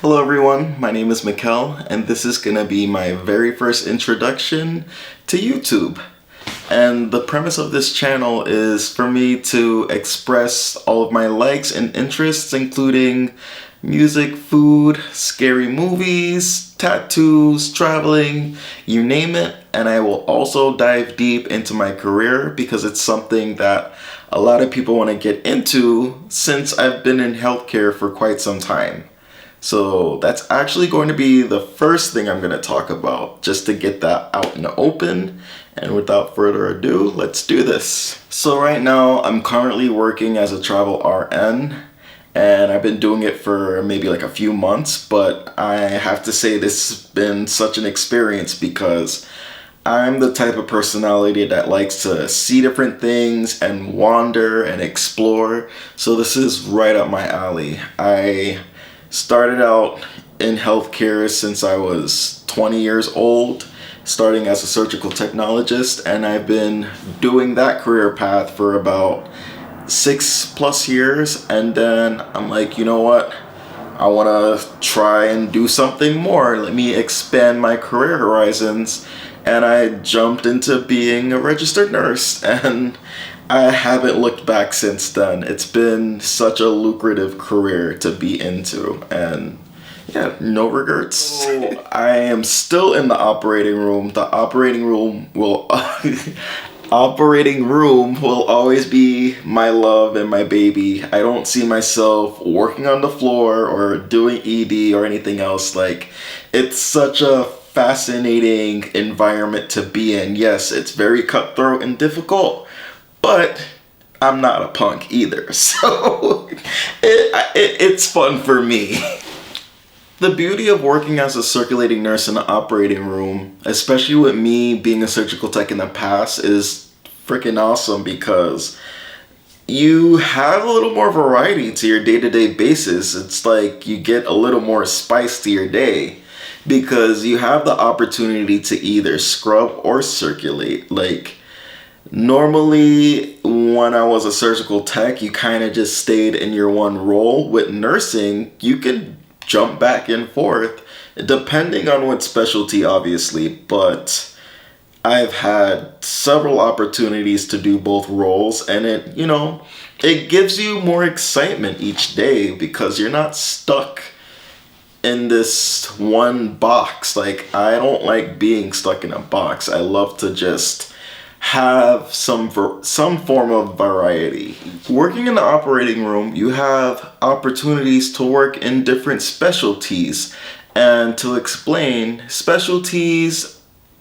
Hello everyone, my name is Meke'l, and this is gonna be my very first introduction to YouTube. And the premise of this channel is for me to express all of my likes and interests, including music, food, scary movies, tattoos, traveling, you name it. And I will also dive deep into my career because it's something that a lot of people want to get into since I've been in healthcare for quite some time. So that's actually going to be the first thing I'm going to talk about, just to get that out in the open. And without further ado, let's do this. So right now, I'm currently working as a travel RN, and I've been doing it for maybe like a few months, but I have to say this has been such an experience because I'm the type of personality that likes to see different things and wander and explore. So this is right up my alley. I started out in healthcare since I was 20 years old, starting as a surgical technologist, and I've been doing that career path for about 6+ years. And then I'm like, you know what? I want to try and do something more. Let me expand my career horizons. And I jumped into being a registered nurse, and I haven't looked back since then. It's been such a lucrative career to be into, and yeah, no regrets. So I am still in the operating room. The operating room will operating room will always be my love and my baby. I don't see myself working on the floor or doing ED or anything else. Like, it's such a fascinating environment to be in. Yes, it's very cutthroat and difficult, but I'm not a punk either, so it's fun for me. The beauty of working as a circulating nurse in the operating room, especially with me being a surgical tech in the past, is freaking awesome because you have a little more variety to your day-to-day basis. It's like you get a little more spice to your day because you have the opportunity to either scrub or circulate. Like, normally, when I was a surgical tech, you kind of just stayed in your one role. With nursing, you can jump back and forth, depending on what specialty, obviously. But I've had several opportunities to do both roles, and it gives you more excitement each day because you're not stuck in this one box. Like, I don't like being stuck in a box. I love to just have some form of variety. Working in the operating room, you have opportunities to work in different specialties. And to explain, specialties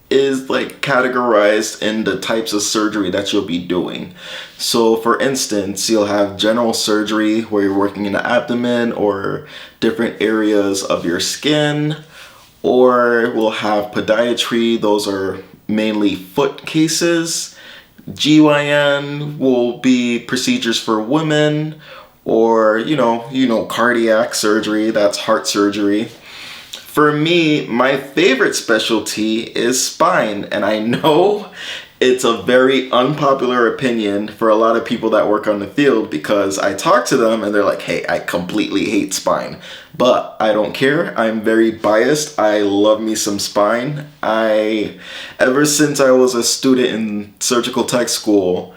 is like categorized in the types of surgery that you'll be doing. So for instance, you'll have general surgery where you're working in the abdomen or different areas of your skin, or we'll have podiatry. Those are mainly foot cases. GYN will be procedures for women, or cardiac surgery, that's heart surgery. For me, my favorite specialty is spine, and I know it's a very unpopular opinion for a lot of people that work on the field because I talk to them and they're like, hey, I completely hate spine. But I don't care. I'm very biased. I love me some spine. Ever since I was a student in surgical tech school,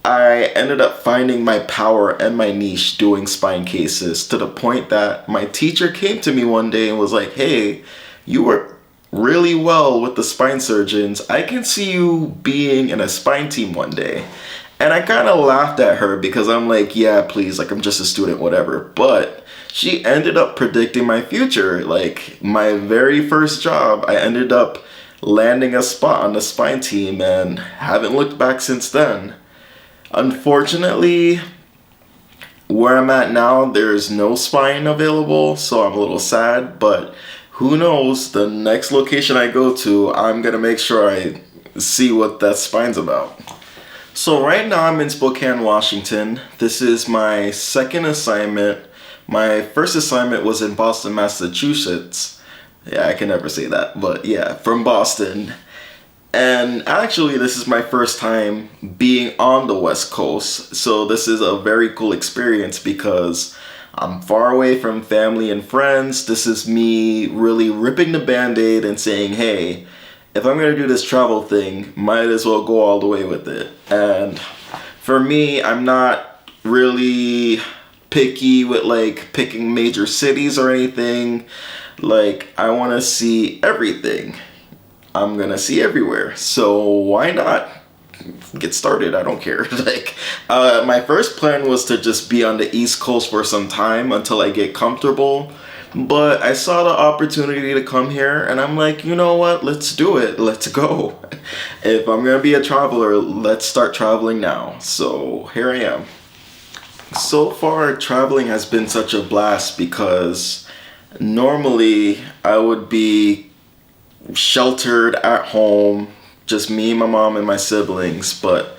I ended up finding my power and my niche doing spine cases, to the point that my teacher came to me one day and was like, hey, you work really well with the spine surgeons. I can see you being in a spine team one day. And I kind of laughed at her because I'm like, yeah, please, like, I'm just a student, whatever. But she ended up predicting my future. Like, my very first job, I ended up landing a spot on the spine team and haven't looked back since then. Unfortunately, where I'm at now, there's no spine available, so I'm a little sad, but who knows, the next location I go to, I'm gonna make sure I see what that spine's about. So right now I'm in Spokane, Washington. This is my second assignment. My first assignment was in Boston, Massachusetts. Yeah, I can never say that, but yeah, from Boston. And actually, this is my first time being on the West Coast, so this is a very cool experience because I'm far away from family and friends. This is me really ripping the band-aid and saying, hey, if I'm gonna do this travel thing, might as well go all the way with it. And for me, I'm not really picky with like picking major cities or anything. Like, I want to see everything. I'm gonna see everywhere, so why not get started? I don't care. Like, my first plan was to just be on the East Coast for some time until I get comfortable, but I saw the opportunity to come here and I'm like, you know what, let's do it, let's go. If I'm gonna be a traveler, let's start traveling now. So here I am. So far, traveling has been such a blast because normally I would be sheltered at home, just me, my mom, and my siblings, but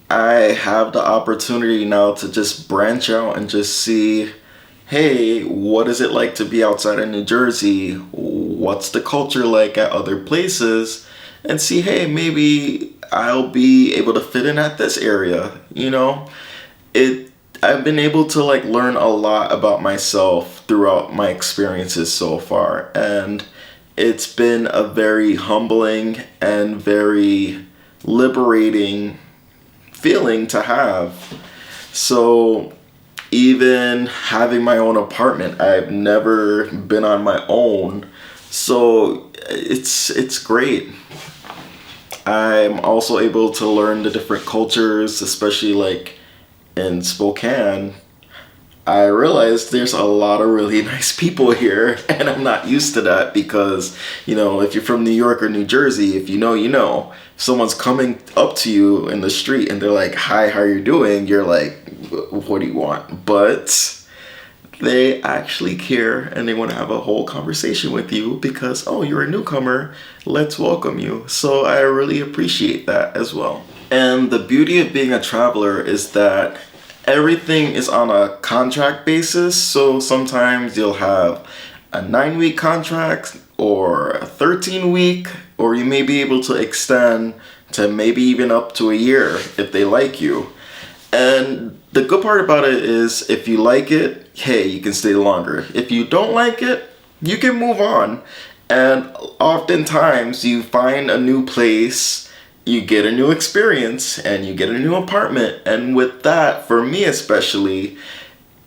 I have the opportunity now to just branch out and just see, hey, what is it like to be outside of New Jersey? What's the culture like at other places? And see, hey, maybe I'll be able to fit in at this area, you know? I've been able to like learn a lot about myself throughout my experiences so far, and it's been a very humbling and very liberating feeling to have. So even having my own apartment, I've never been on my own, so it's great. I'm also able to learn the different cultures, especially like in Spokane. I realized there's a lot of really nice people here, and I'm not used to that because, you know, if you're from New York or New Jersey, if you know, you know. If someone's coming up to you in the street and they're like, hi, how are you doing? You're like, what do you want? But they actually care and they want to have a whole conversation with you because, oh, you're a newcomer, let's welcome you. So I really appreciate that as well. And the beauty of being a traveler is that everything is on a contract basis. So sometimes you'll have a 9-week contract or a 13-week, or you may be able to extend to maybe even up to a year if they like you. And the good part about it is if you like it, hey, you can stay longer. If you don't like it, you can move on. And oftentimes you find a new place, you get a new experience, and you get a new apartment. And with that, for me especially,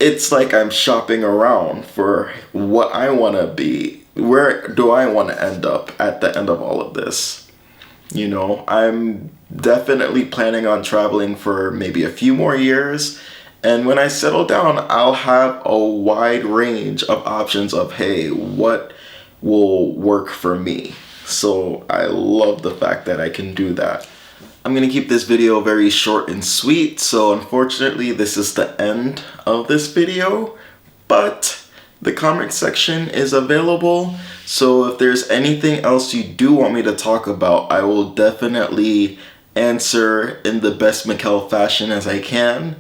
it's like I'm shopping around for what I want to be. Where do I want to end up at the end of all of this? You know, I'm definitely planning on traveling for maybe a few more years. And when I settle down, I'll have a wide range of options of, hey, what will work for me? So I love the fact that I can do that. I'm going to keep this video very short and sweet. So unfortunately, this is the end of this video, but the comment section is available. So if there's anything else you do want me to talk about, I will definitely answer in the best Meke'l fashion as I can.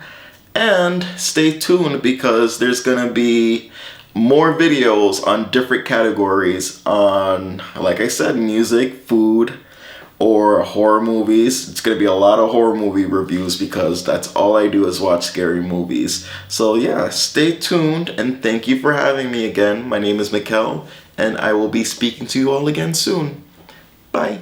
And stay tuned because there's going to be more videos on different categories on, like I said, music, food, or horror movies. It's going to be a lot of horror movie reviews because that's all I do is watch scary movies. So yeah, stay tuned and thank you for having me again. My name is Meke'l and I will be speaking to you all again soon. Bye.